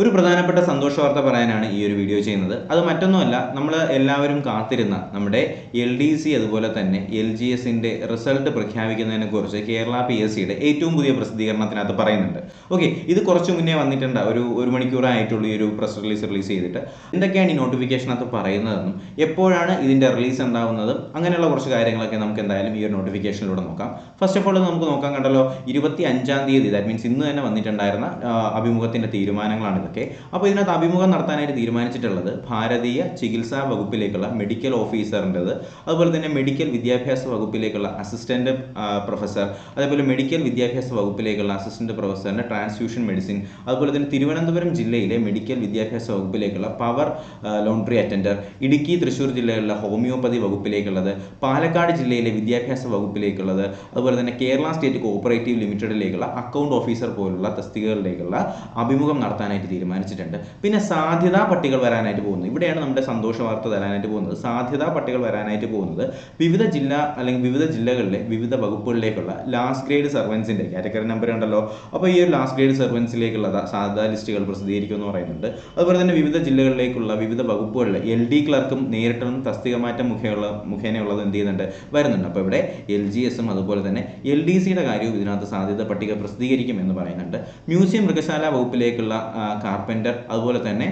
ഒരു പ്രധാനപ്പെട്ട സന്തോഷ വാർത്ത പറയാനാണ് ഈ ഒരു വീഡിയോ ചെയ്യുന്നത്. അത് മറ്റൊന്നുമല്ല, നമ്മൾ എല്ലാവരും കാത്തിരുന്ന നമ്മുടെ LDC അതുപോലെ തന്നെ LGSന്റെ റിസൾട്ട് പ്രഖ്യാപിക്കുന്നതിനെ കുറിച്ച് കേരള PSCയുടെ ഏറ്റവും പുതിയ പ്രസിദ്ധീകരണത്തിനകത്ത് പറയുന്നുണ്ട്. ഓക്കെ, ഇത് കുറച്ച് മുന്നേ വന്നിട്ടുണ്ട്. ഒരു മണിക്കൂറായിട്ടുള്ള ഈ ഒരു പ്രസ് റിലീസ് ചെയ്തിട്ട് എന്തൊക്കെയാണ് ഈ നോട്ടിഫിക്കേഷനകത്ത് പറയുന്നതെന്നും എപ്പോഴാണ് ഇതിൻ്റെ റിലീസ് ഉണ്ടാവുന്നതും അങ്ങനെയുള്ള കുറച്ച് കാര്യങ്ങളൊക്കെ നമുക്ക് എന്തായാലും ഈ ഒരു നോട്ടിഫിക്കേഷനിലൂടെ നോക്കാം. ഫസ്റ്റ് ഓഫ് ഓൾ നമുക്ക് നോക്കാൻ കണ്ടല്ലോ, 25-ാം തീയതി, ദാറ്റ് മീൻസ് ഇന്ന് തന്നെ വന്നിട്ടുണ്ടായിരുന്ന അഭിമുഖത്തിൻ്റെ തീരുമാനങ്ങളാണ് ഇതൊക്കെ. അപ്പോൾ ഇതിനകത്ത് അഭിമുഖം നടത്താനായിട്ട് തീരുമാനിച്ചിട്ടുള്ളത് ഭാരതീയ ചികിത്സാ വകുപ്പിലേക്കുള്ള മെഡിക്കൽ ഓഫീസറിൻ്റെത്, അതുപോലെ തന്നെ മെഡിക്കൽ വിദ്യാഭ്യാസ വകുപ്പിലേക്കുള്ള അസിസ്റ്റന്റ് പ്രൊഫസർ, അതേപോലെ മെഡിക്കൽ വിദ്യാഭ്യാസ വകുപ്പിലേക്കുള്ള അസിസ്റ്റന്റ് പ്രൊഫസറിൻ്റെ ട്രാൻസ്ഫ്യൂഷൻ മെഡിസിൻ, അതുപോലെ തന്നെ തിരുവനന്തപുരം ജില്ലയിലെ മെഡിക്കൽ വിദ്യാഭ്യാസ വകുപ്പിലേക്കുള്ള power laundry attender, Idukki Thrissur ജില്ലയിലുള്ള ഹോമിയോപ്പതി വകുപ്പിലേക്കുള്ളത്, പാലക്കാട് ജില്ലയിലെ വിദ്യാഭ്യാസ വകുപ്പിലേക്കുള്ളത്, അതുപോലെ തന്നെ കേരള സ്റ്റേറ്റ് കോഓപ്പറേറ്റീവ് ലിമിറ്റഡിലേക്കുള്ള അക്കൗണ്ട് ഓഫീസർ പോലുള്ള തസ്തികകളിലേക്കുള്ള അഭിമുഖം നടത്താനായിട്ട് തീരുമാനിച്ചിട്ടുണ്ട്. പിന്നെ സാധ്യതാ പട്ടികൾ വരാനായിട്ട് പോകുന്നത്, ഇവിടെയാണ് നമ്മുടെ സന്തോഷ വാർത്ത തരാനായിട്ട് പോകുന്നത്. സാധ്യതാ പട്ടികൾ വരാനായിട്ട് പോകുന്നത് വിവിധ ജില്ല അല്ലെങ്കിൽ വിവിധ ജില്ലകളിലെ വിവിധ വകുപ്പുകളിലേക്കുള്ള ലാസ്റ്റ് ഗ്രേഡ് സർവൻസിൻ്റെ കാറ്റഗറി നമ്പർ ഉണ്ടല്ലോ. അപ്പോൾ ഈ ഒരു ലാസ്റ്റ് ഗ്രേഡ് സർവൻസിലേക്കുള്ള സാധ്യതാ ലിസ്റ്റുകൾ പ്രസിദ്ധീകരിക്കുമെന്ന് പറയുന്നുണ്ട്. അതുപോലെ തന്നെ വിവിധ ജില്ലകളിലേക്കുള്ള വിവിധ വകുപ്പുകളിൽ LD ക്ലർക്കും നേരിട്ടും തസ്തിക മാറ്റം മുഖേനയുള്ളത് എന്ത് ചെയ്യുന്നുണ്ട്, വരുന്നുണ്ട്. അപ്പോൾ ഇവിടെ LGSും അതുപോലെ തന്നെ LDCയുടെ കാര്യവും ഇതിനകത്ത് സാധ്യത പട്ടിക പ്രസിദ്ധീകരിക്കും എന്ന് പറയുന്നുണ്ട്. മ്യൂസിയം മൃഗശാല വകുപ്പിലേക്കുള്ള കാർപ്പൻ്റർ, അതുപോലെ തന്നെ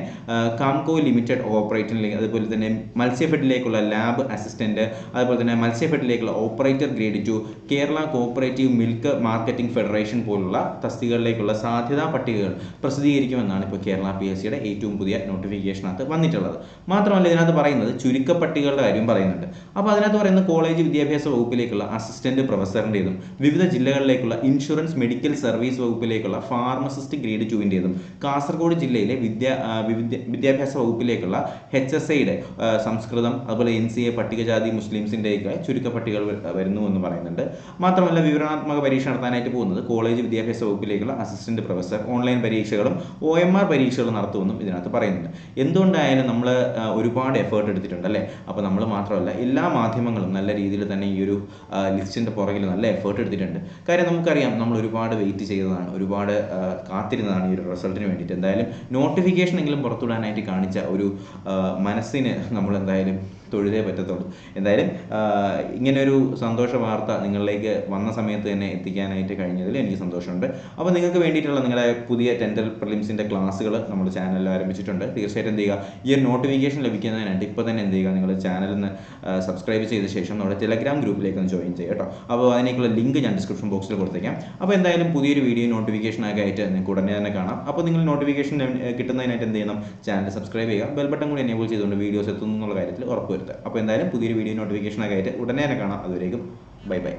കാംകോ ലിമിറ്റഡ് ഓപ്പറേറ്ററിലേക്ക്, അതുപോലെ തന്നെ മത്സ്യഫെഡിലേക്കുള്ള ലാബ് അസിസ്റ്റൻറ്റ്, അതുപോലെ തന്നെ മത്സ്യഫെഡിലേക്കുള്ള operator grade 2, Kerala cooperative milk marketing federation പോലുള്ള തസ്തികകളിലേക്കുള്ള സാധ്യതാ പട്ടികകൾ പ്രസിദ്ധീകരിക്കുമെന്നാണ് ഇപ്പോൾ കേരള PSCയുടെ ഏറ്റവും പുതിയ നോട്ടിഫിക്കേഷനകത്ത് വന്നിട്ടുള്ളത്. മാത്രമല്ല ഇതിനകത്ത് പറയുന്നത് ചുരുക്കപ്പട്ടികകളുടെ കാര്യം പറയുന്നുണ്ട്. അപ്പോൾ അതിനകത്ത് പറയുന്നത് കോളേജ് വിദ്യാഭ്യാസ വകുപ്പിലേക്കുള്ള അസിസ്റ്റന്റ് പ്രൊഫസറിൻ്റെതും, വിവിധ ജില്ലകളിലേക്കുള്ള ഇൻഷുറൻസ് മെഡിക്കൽ സർവീസ് വകുപ്പിലേക്കുള്ള ഫാർമസിസ്റ്റ് ഗ്രേഡ് 2-ൻ്റെതും, കാസർഗോഡ് ജില്ലയിലെ വിദ്യാഭ്യാസ വകുപ്പിലേക്കുള്ള HSIയുടെ സംസ്കൃതം, അതുപോലെ NCA പട്ടികജാതി മുസ്ലിംസിൻ്റെയൊക്കെ ചുരുക്കപ്പട്ടികൾ വരുന്നു എന്ന് പറയുന്നുണ്ട്. മാത്രമല്ല വിവരണാത്മക പരീക്ഷ നടത്താനായിട്ട് പോകുന്നത് കോളേജ് വിദ്യാഭ്യാസ വകുപ്പിലേക്കുള്ള അസിസ്റ്റന്റ് പ്രൊഫസർ, ഓൺലൈൻ പരീക്ഷകളും OMR പരീക്ഷകളും നടത്തുമെന്നും ഇതിനകത്ത് പറയുന്നുണ്ട്. എന്തുകൊണ്ടായാലും നമ്മൾ ഒരുപാട് എഫേർട്ട് എടുത്തിട്ടുണ്ട് അല്ലേ. അപ്പോൾ നമ്മൾ മാത്രമല്ല, എല്ലാ മാധ്യമങ്ങളും നല്ല രീതിയിൽ തന്നെ ഈ ഒരു ലിസ്റ്റിൻ്റെ പുറകിൽ നല്ല എഫേർട്ട് എടുത്തിട്ടുണ്ട്. കാര്യം നമുക്കറിയാം, നമ്മൾ ഒരുപാട് വെയിറ്റ് ചെയ്തതാണ്, ഒരുപാട് കാത്തിരുന്നതാണ് ഈ ഒരു റിസൾട്ടിന് വേണ്ടിയിട്ട്. എന്തായാലും നോട്ടിഫിക്കേഷൻ എങ്കിലും പുറത്തുവിടാനായിട്ട് കാണിച്ച ഒരു മനസ്സിന് നമ്മൾ എന്തായാലും തൊഴുതേ പറ്റത്തുള്ളൂ. എന്തായാലും ഇങ്ങനൊരു സന്തോഷ വാർത്ത നിങ്ങളിലേക്ക് വന്ന സമയത്ത് തന്നെ എത്തിക്കാനായിട്ട് കഴിഞ്ഞതിൽ എനിക്ക് സന്തോഷമുണ്ട്. അപ്പോൾ നിങ്ങൾക്ക് വേണ്ടിയിട്ടുള്ള നിങ്ങളുടെ പുതിയ 10th പ്രിലിംസിൻ്റെ ക്ലാസ്സുകൾ നമ്മുടെ ചാനലിൽ ആരംഭിച്ചിട്ടുണ്ട്. തീർച്ചയായിട്ടും എന്ത് ചെയ്യുക, ഈ ഒരു നോട്ടിഫിക്കേഷൻ ലഭിക്കുന്നതിനായിട്ട് ഇപ്പോൾ തന്നെ എന്ത് ചെയ്യുക, നിങ്ങൾ ചാനലിൽ നിന്ന് സബ്സ്ക്രൈബ് ചെയ്ത ശേഷം നമ്മുടെ ടെലഗ്രാം ഗ്രൂപ്പിലേക്ക് ഒന്ന് ജോയിൻ ചെയ്യുക കേട്ടോ. അപ്പോൾ അതിനേക്കുള്ള ലിങ്ക് ഞാൻ ഡിസ്ക്രിപ്ഷൻ ബോക്സിൽ കൊടുത്തേക്കാം. അപ്പോൾ എന്തായാലും പുതിയൊരു വീഡിയോ നോട്ടിഫിക്കേഷനൊക്കെ ആയിട്ട് നിങ്ങൾക്ക് ഉടനെ തന്നെ കാണാം. അപ്പോൾ നിങ്ങൾ നോട്ടിഫിക്കേഷൻ കിട്ടുന്നതിനായിട്ട് എന്ത് ചെയ്യണം, ചാനൽ സബ്സ്ക്രൈബ് ചെയ്യുക, ബെൽ ബട്ടൺ കൂടി എനേബിൾ ചെയ്തുകൊണ്ട് വീഡിയോസ് എത്തുന്നു എന്നുള്ള കാര്യത്തിൽ ഉറപ്പുവരുത്തുക. അപ്പോൾ എന്തായാലും പുതിയൊരു വീഡിയോ നോട്ടിഫിക്കേഷനൊക്കെ ആയിട്ട് ഉടനെ തന്നെ കാണാം. അതുവരേക്കും ബൈ ബൈ.